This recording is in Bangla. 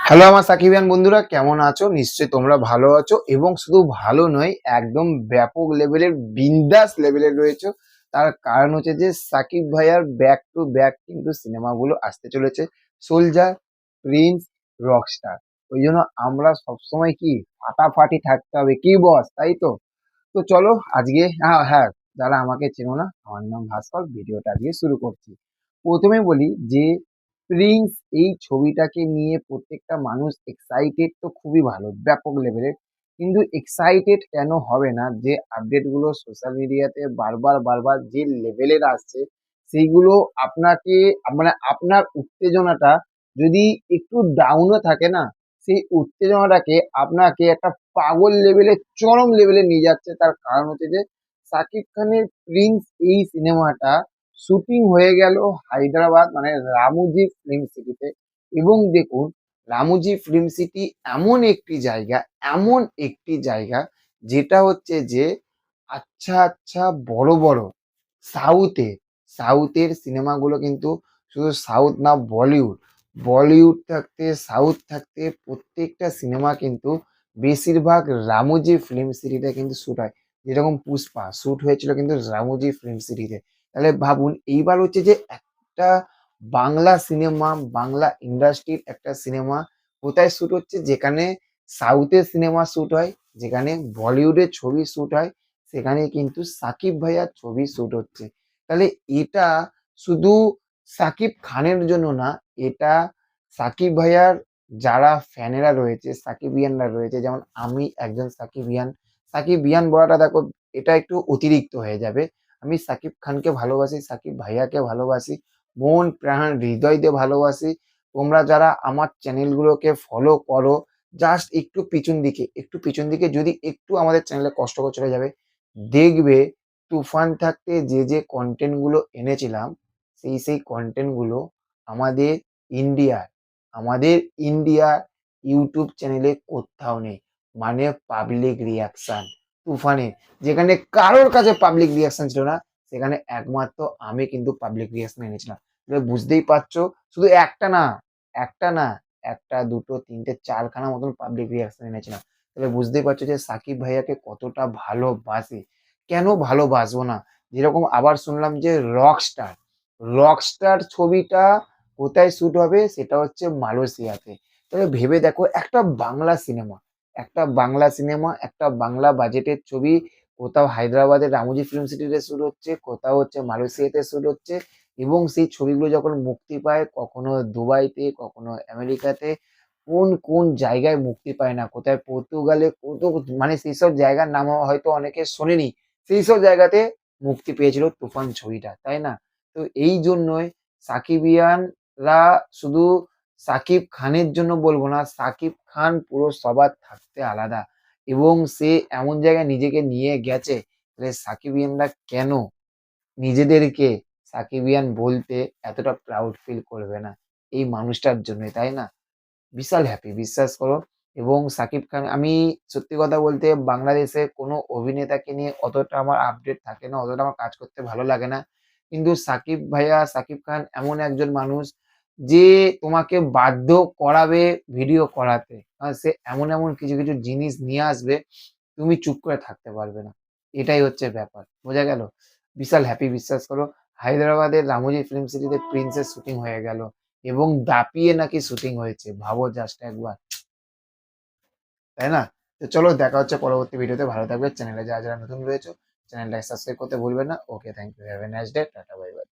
হ্যালো আমার সাকিবিয়ান বন্ধুরা, কেমন আছো? নিশ্চয়ই তোমরা ভালো আছো এবং শুধু ভালো নয়, একদম ব্যাপক লেভেলের বিন্দাস লেভেলের রয়েছে। তার কারণ হচ্ছে যে সাকিব ভাইয়ার ব্যাক টু ব্যাক কিন্তু সিনেমাগুলো আসতে চলেছে। Soldier, Prince, Rockstar. ওই জন্য আমরা সবসময় কি ফাটাফাটি থাকতে হবে, কি বস, তাই তো? তো চলো আজকে, হ্যাঁ হ্যাঁ, যারা আমাকে চেনো না, আমার নাম ভাস্কর। ভিডিওটা আজকে শুরু করছি। প্রথমে বলি যে প্রিন্স এই ছবিটাকে নিয়ে প্রত্যেকটা মানুষ এক্সাইটেড, তো খুবই ভালো, ব্যাপক লেভেলের। কিন্তু এক্সাইটেড কেন হবে না, যে আপডেটগুলো সোশ্যাল মিডিয়াতে বারবার বারবার যে লেভেলের আসছে, সেইগুলো আপনাকে, মানে আপনার উত্তেজনাটা যদি একটু ডাউনও থাকে না, সেই উত্তেজনাটাকে আপনাকে একটা পাগল লেভেলে, চরম লেভেলে নিয়ে যাচ্ছে। তার কারণ হচ্ছে যে সাকিব খানের প্রিন্স এই সিনেমাটা শুটিং হয়ে গেল হায়দ্রাবাদ, মানে রামোজি ফিল্ম সিটিতে। এবং দেখুন, রামোজি ফিল্ম সিটি এমন একটি জায়গা, এমন একটি জায়গা যেটা হচ্ছে যে আচ্ছা আচ্ছা বড় বড় সাউথে, সাউথের সিনেমাগুলো কিন্তু, শুধু সাউথ না, বলিউড, বলিউড থাকতে সাউথ থাকতে প্রত্যেকটা সিনেমা কিন্তু বেশিরভাগ রামোজি ফিল্ম সিটিতে কিন্তু শ্যুট হয়। যেরকম পুষ্পা শ্যুট হয়েছিল কিন্তু রামোজি ফিল্ম সিটিতে। তাহলে ভাবুন, এইবার হচ্ছে যে একটা বাংলা সিনেমা, বাংলা ইন্ডাস্ট্রির একটা সিনেমা কোথায় শ্যুট হচ্ছে, যেখানে সাউথের সিনেমা শ্যুট হয়, যেখানে বলিউডের ছবি শ্যুট হয়, সেখানে কিন্তু সাকিব ভাইয়ার ছবি শ্যুট হচ্ছে। তাহলে এটা শুধু সাকিব খানের জন্য না, এটা সাকিব ভাইয়ার যারা ফ্যানেরা রয়েছে, সাকিবিয়ানরা রয়েছে, যেমন আমি একজন সাকিবিয়ান। সাকিবিয়ান বলাটা দেখো, এটা একটু অতিরিক্ত হয়ে যাবে। আমি সাকিব খানকে ভালোবাসি, সাকিব ভাইয়াকে ভালোবাসি, মন প্রাণ হৃদয় দিয়ে ভালোবাসি। তোমরা যারা আমার চ্যানেলগুলোকে ফলো করো, জাস্ট একটু পিছন দিকে, একটু পিছন দিকে যদি একটু আমাদের চ্যানেলে কষ্ট করে চলে যাবে, দেখবে তুফান থাকতে যে যে কন্টেন্ট গুলো এনেছিলাম, সেই কন্টেন্ট গুলো আমাদের ইন্ডিয়ার, আমাদের ইন্ডিয়া ইউটিউব চ্যানেলে কোথাও নেই। মানে পাবলিক রিয়াকশন তুফানে, যেখানে কারোর কাছে পাবলিক রিয়াকশন ছিল না, সেখানে একমাত্র আমি কিন্তু পাবলিক রিয়াকশন এনেছিলাম। তাহলে বুঝতেই পারছো, শুধু একটা না, একটা না, একটা দুটো তিনটে চারখানা মতন পাবলিক রিয়াকশন এনেছিলাম। তাহলে বুঝতেই পারছো যে সাকিব ভাইয়াকে কতটা ভালোবাসি। কেন ভালোবাসবো না? যেরকম আবার শুনলাম যে রকস্টার, রকস্টার ছবিটা কোথায় শুট হবে, সেটা হচ্ছে মালয়েশিয়াতে। তাহলে ভেবে দেখো, একটা বাংলা সিনেমা, একটা বাংলা সিনেমা, একটা বাংলা বাজেটের ছবি, কোথাও হায়দ্রাবাদের রামোজি ফিল্ম সিটিতে শুট হচ্ছে, কোথাও হচ্ছে মালয়েশিয়াতে শুট হচ্ছে। এবং সেই ছবিগুলো যখন মুক্তি পায়, কখনো দুবাইতে, কখনো আমেরিকাতে, কোন কোন জায়গায় মুক্তি পায় না, কোথায় পর্তুগালে, কত, মানে সেই সব জায়গার নাম হয়তো অনেকে শোনেনি, সেই সব জায়গাতে মুক্তি পেয়েছিল তুফান ছবিটা, তাই না? তো এই জন্যই সাকিবিয়ানরা শুধু সাকিব খানের জন্য বলবো না, সাকিব খান পুরো সবার থাকতে আলাদা। এবং সে এমন জায়গায় নিজেকে নিয়ে গেছে, তাহলে সাকিবিয়ানরা কেন নিজেদেরকে সাকিবিয়ান বলতে এতটা প্রাউড ফিল করবে না? এই মানুষটার জন্যই, তাই না? বিশাল হ্যাপি, বিশ্বাস করো। এবং সাকিব খান, আমি সত্যি কথা বলতে বাংলাদেশে কোনো অভিনেতাকে নিয়ে অতটা আমার আপডেট থাকে না, অতটা আমার কাজ করতে ভালো লাগে না। কিন্তু সাকিব ভাইয়া, সাকিব খান এমন একজন মানুষ যে তোমাকে বাধ্য করাবে ভিডিও করাতে। সে এমন এমন কিছু কিছু জিনিস নিয়ে আসবে, তুমি চুপ করে থাকতে পারবে না। এটাই হচ্ছে ব্যাপার, বোঝা গেল? বিশাল হ্যাপি, বিশ্বাস করো। হায়দ্রাবাদের রামোজি ফিল্ম সিটিতে প্রিন্সের শুটিং হয়ে গেল এবং দাপিয়ে নাকি শুটিং হয়েছে, ভাবো জাস্ট একবার, তাই না? তো চলো, দেখা হচ্ছে পরবর্তী ভিডিওতে। ভালো থাকবে। চ্যানেলে যারা যারা নতুন রয়েছে, চ্যানেলটাকে সাবস্ক্রাইব করতে ভুলবেন না। Okay, thank you, have a nice day, tata, bye by.